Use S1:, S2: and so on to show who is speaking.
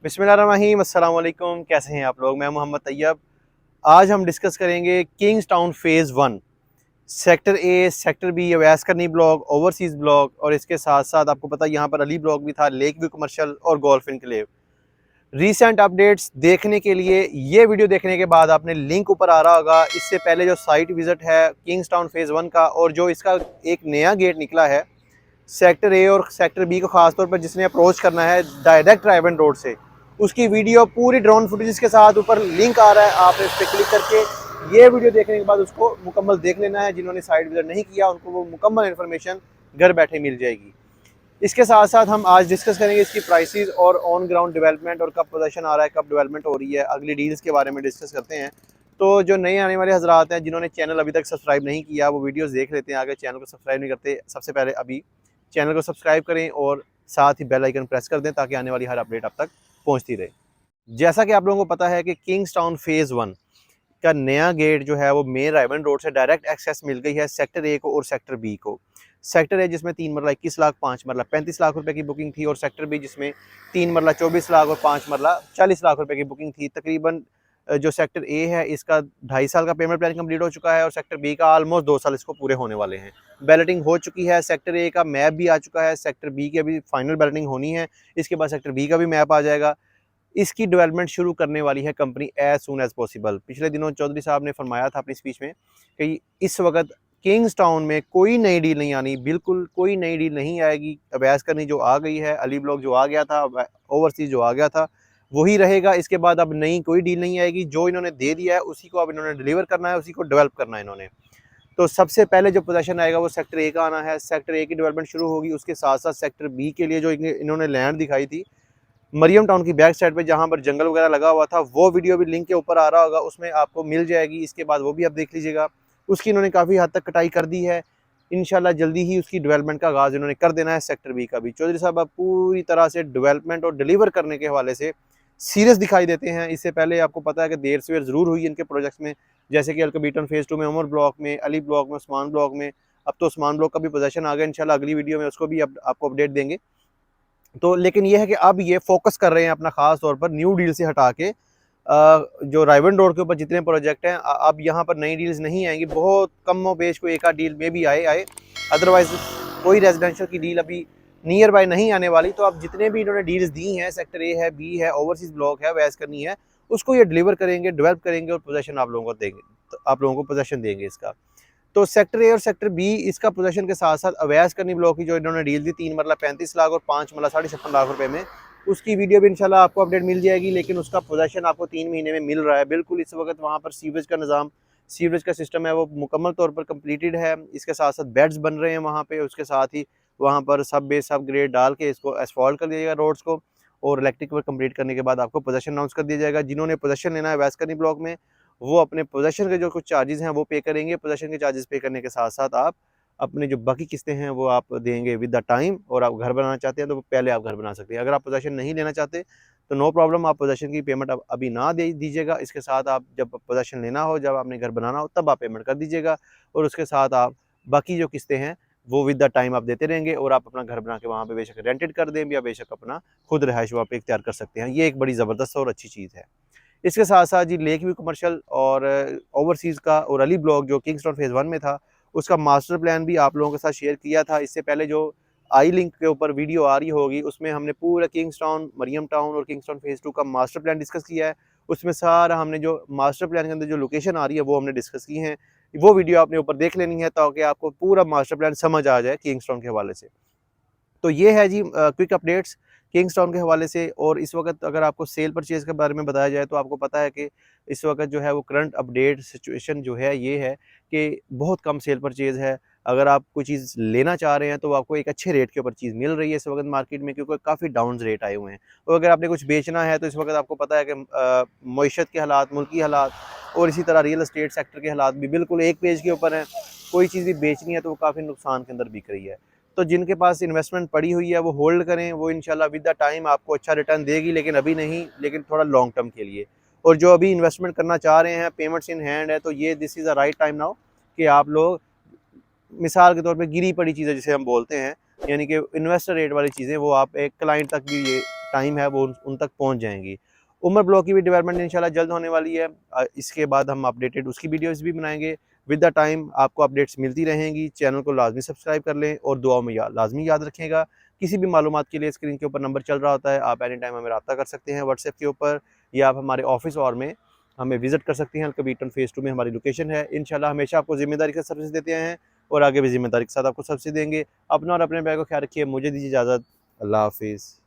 S1: बिस्मिल्लाहिर्रहमानिर्रहीम, अस्सलाम वालेकुम। कैसे हैं आप लोग? मैं मोहम्मद तैयब। आज हम डिस्कस करेंगे Kings Town phase 1, sector A, sector B, Awais Qarni block, overseas block और इसके साथ साथ आपको पता है यहाँ पर अली ब्लॉक भी था, लेक व्यू कमर्शियल और गोल्फ इनक्लेव। रीसेंट अपडेट्स देखने के लिए ये वीडियो देखने के बाद आपने लिंक ऊपर आ रहा होगा, इससे पहले जो साइट विज़िट है किंग्स टाउन फ़ेज़ 1 का और जो इसका एक नया गेट निकला है सेक्टर ए और सेक्टर बी को खासतौर पर जिसने अप्रोच करना है डायरेक्ट रायवन रोड से, उसकी वीडियो पूरी ड्रोन फुटेज के साथ ऊपर लिंक आ रहा है। आप इस पर क्लिक करके ये वीडियो देखने के बाद उसको मुकम्मल देख लेना है। जिन्होंने साइट विजिट नहीं किया उनको वो मुकम्मल इन्फॉर्मेशन घर बैठे मिल जाएगी। इसके साथ साथ हम आज डिस्कस करेंगे इसकी प्राइसेस और ऑन ग्राउंड डेवलपमेंट और कब पोजीशन आ रहा है, कब डेवलपमेंट हो रही है, अगली डील्स के बारे में डिस्कस करते हैं। तो जो नए आने वाले हजरात हैं जिन्होंने चैनल अभी तक सब्सक्राइब नहीं किया वो वीडियोस देख लेते हैं, आगे चैनल को सब्सक्राइब नहीं करते सबसे पहले अभी चैनल को सब्सक्राइब करें और साथ ही बेल आइकन प्रेस कर दें ताकि आने वाली हर अपडेट आप तक पहुंचती रहे। जैसा कि आप लोगों को पता है कि किंग्स टाउन फ़ेज़ 1 का नया गेट जो है वो मेन रायवन रोड से डायरेक्ट एक्सेस मिल गई है सेक्टर ए को और सेक्टर बी को। सेक्टर ए जिसमें 3 मरला 21 लाख, 5 मरला 35 लाख रुपए की बुकिंग थी और सेक्टर बी जिसमें 3 मरला 24 लाख और 5 मरला 40 लाख रुपए की बुकिंग थी। तकरीबन जो सेक्टर ए है इसका 2.5 साल का पेमेंट प्लान कंप्लीट हो चुका है और सेक्टर बी का ऑलमोस्ट 2 साल इसको पूरे होने वाले हैं। बैलेटिंग हो चुकी है, सेक्टर ए का मैप भी आ चुका है, सेक्टर बी की अभी फाइनल बैलेटिंग होनी है, इसके बाद सेक्टर बी का भी मैप आ जाएगा। इसकी डेवलपमेंट शुरू करने वाली है company as soon as possible. पिछले दिनों चौधरी साहब ने फरमाया था अपनी स्पीच में कि इस वक्त किंग्स टाउन में कोई नई डील नहीं आनी, बिल्कुल कोई नई डील नहीं आएगी। अवैस करनी जो आ गई है, अली ब्लॉक जो आ गया था, ओवरसीज जो आ गया था वही रहेगा। इसके बाद अब नई कोई डील नहीं आएगी। जो इन्होंने दे दिया है उसी को अब इन्होंने डिलीवर करना है, उसी को डेवलप करना है इन्होंने। तो सबसे पहले जो पोजीशन आएगा वो सेक्टर ए का आना है। सेक्टर ए की डेवलपमेंट शुरू होगी, उसके साथ साथ सेक्टर बी के लिए जो इन्होंने लैंड दिखाई थी मरियम टाउन की बैक साइड पे जहाँ पर जंगल वगैरह लगा हुआ था, वो वीडियो भी लिंक के ऊपर आ रहा होगा, उसमें आपको मिल जाएगी। इसके बाद वो भी आप देख लीजिएगा। उसकी इन्होंने काफ़ी हद तक कटाई कर दी है। इंशाल्लाह जल्दी ही उसकी डेवलपमेंट का आगाज़ इन्होंने कर देना है सेक्टर बी का भी। चौधरी साहब अब पूरी तरह से डेवलपमेंट और डिलीवर करने के हवाले से सीरियस दिखाई देते हैं। इससे पहले आपको पता है कि देर सवेर ज़रूर हुई इनके प्रोजेक्ट्स में, जैसे कि अल्कबीटन फ़ेज़ 2 में, उमर ब्लॉक में, अली ब्लॉक में, उस्मान ब्लॉक में। अब तो उस्मान ब्लॉक का भी पोजीशन आ गया, इंशाल्लाह अगली वीडियो में उसको भी आपको अपडेट देंगे। तो लेकिन ये है कि अब ये फोकस कर रहे हैं अपना खास तौर पर न्यू डील से हटा के जो रायवन रोड के ऊपर जितने प्रोजेक्ट हैं अब यहाँ पर नई डील्स नहीं आएंगी। बहुत कम बेश कोई एक आध डील में भी आए अदरवाइज कोई रेजिडेंशियल की डील अभी नियर बाय नहीं आने वाली। तो अब जितने भी इन्होंने डील्स दी हैं, सेक्टर ए है, बी है, ओवरसीज ब्लॉक है, वैस करनी है, उसको ये डिलीवर करेंगे, डेवलप करेंगे और पोजीशन आप लोगों को देंगे। तो आप लोगों को पोजीशन देंगे इसका। तो सेक्टर ए और सेक्टर बी इसका पोजीशन के साथ साथ अवैस करनी ब्लॉक की जो इन्होंने डील दी 3 मरला 35 लाख और 5 मरला 56.5 लाख रुपए में, उसकी वीडियो भी इंशाल्लाह आपको अपडेट मिल जाएगी। लेकिन उसका पोजीशन आपको 3 महीने में मिल रहा है बिल्कुल। इस वक्त वहाँ पर सीवरेज का निज़ाम, सीवरेज का सिस्टम है वो मुकम्मल तौर पर कंप्लीटेड है। इसके साथ साथ बेड्स बन रहे हैं वहाँ पे, उसके साथ ही वहाँ पर सब बेस सब ग्रेड डाल के इसको एसफॉल्ट कर दिया जाएगा रोड्स को और इलेक्ट्रिक वर्क कंप्लीट करने के बाद आपको पोजीशन अनाउंस कर दिया जाएगा। जिन्होंने पोजीशन लेना है अवैस करनी ब्लॉक में वो अपने पोजीशन के जो कुछ चार्जेस हैं वो पे करेंगे। पोजीशन के चार्जेस पे करने के साथ साथ आप अपने जो बाकी किस्तें हैं वो आप देंगे विद द टाइम। और आप घर बनाना चाहते हैं तो पहले आप घर बना सकते हैं। अगर आप पोजीशन नहीं लेना चाहते तो नो प्रॉब्लम, आप पोजीशन की पेमेंट अब अभी ना दे दीजिएगा। इसके साथ आप जब पोजीशन लेना हो, जब आपने घर बनाना हो, तब आप पेमेंट कर दीजिएगा और उसके साथ आप बाकी जो किस्तें हैं वो विद द टाइम आप देते रहेंगे और आप अपना घर बना के वहाँ पे बेशक रेंटेड कर दें या बेशक अपना खुद रिहाइश वहाँ पे इख्तियार कर सकते हैं। ये एक बड़ी ज़बरदस्त और अच्छी चीज़ है। इसके साथ साथ जी लेक व्यू कमर्शियल और ओवरसीज़ का और अली ब्लॉक जो किंग्स टाउन फ़ेज़ 1 में था, उसका मास्टर प्लान भी आप लोगों के साथ शेयर किया था। इससे पहले जो आई लिंक के ऊपर वीडियो आ रही होगी उसमें हमने पूरा किंग्स टाउन, मरियम टाउन और किंग्स टाउन फ़ेज़ 2 का मास्टर प्लान डिस्कस किया है। उसमें सारा हमने जो मास्टर प्लान के अंदर जो लोकेशन आ रही है वो हमने डिस्कस की हैं। वो वीडियो आपने ऊपर देख लेनी है ताकि आपको पूरा मास्टर प्लान समझ आ जाए किंग्स टाउन के हवाले से। तो ये है जी क्विक अपडेट्स किंग्स टाउन के हवाले से। और इस वक्त अगर आपको सेल परचेज़ के बारे में बताया जाए तो आपको पता है कि इस वक्त जो है वो करंट अपडेट सिचुएशन जो है ये है कि बहुत कम सेल परचेज़ है। अगर आप कोई चीज़ लेना चाह रहे हैं तो आपको एक अच्छे रेट के ऊपर चीज़ मिल रही है इस वक्त मार्केट में, क्योंकि काफ़ी डाउन रेट आए हुए हैं। और अगर आपने कुछ बेचना है तो इस वक्त आपको पता है कि मईशत के हालात, मुल्की हालात और इसी तरह रियल एस्टेट सेक्टर के हालात भी बिल्कुल एक पेज के ऊपर हैं। कोई चीज़ भी बेचनी है तो वो काफ़ी नुकसान के अंदर बिक रही है। तो जिनके पास इन्वेस्टमेंट पड़ी हुई है वो होल्ड करें, वो इंशाल्लाह विद द टाइम आपको अच्छा रिटर्न देगी, लेकिन अभी नहीं, लेकिन थोड़ा लॉन्ग टर्म के लिए। और जो अभी इन्वेस्टमेंट करना चाह रहे हैं, पेमेंट्स इन हैंड है, तो ये this is the right time now कि आप लोग मिसाल के तौर पे गिरी पड़ी चीज़ें जिसे हम बोलते हैं, यानी कि इन्वेस्टर रेट वाली चीज़ें वो आप एक क्लाइंट तक भी ये टाइम है वो उन तक पहुँच जाएंगी। उमर ब्लॉक की भी डेवलपमेंट इंशाल्लाह जल्द होने वाली है। इसके बाद हम अपडेटेड उसकी वीडियोज़ भी बनाएंगे। विद द टाइम आपको अपडेट्स मिलती रहेंगी। चैनल को लाजमी सब्सक्राइब कर लें और दुआओं में लाजमी याद रखिएगा। किसी भी मालूमात के लिए स्क्रीन के ऊपर नंबर चल रहा होता है, आप एनी टाइम हमें रब्ता कर सकते हैं व्हाट्सएप के ऊपर, या आप हमारे ऑफिस और में हमें विजिट कर सकते हैं। अल-कबीर फेज़ 2 में हमारी लोकेशन है। इंशाल्लाह हमेशा आपको ज़िम्मेदारी के साथ सर्विस देते हैं और आगे भी ज़िम्मेदारी के साथ आपको सर्विस देंगे। अपना और अपने बैग का ख्याल रखिए। मुझे दीजिए इजाज़त। अल्लाह हाफ़िज़।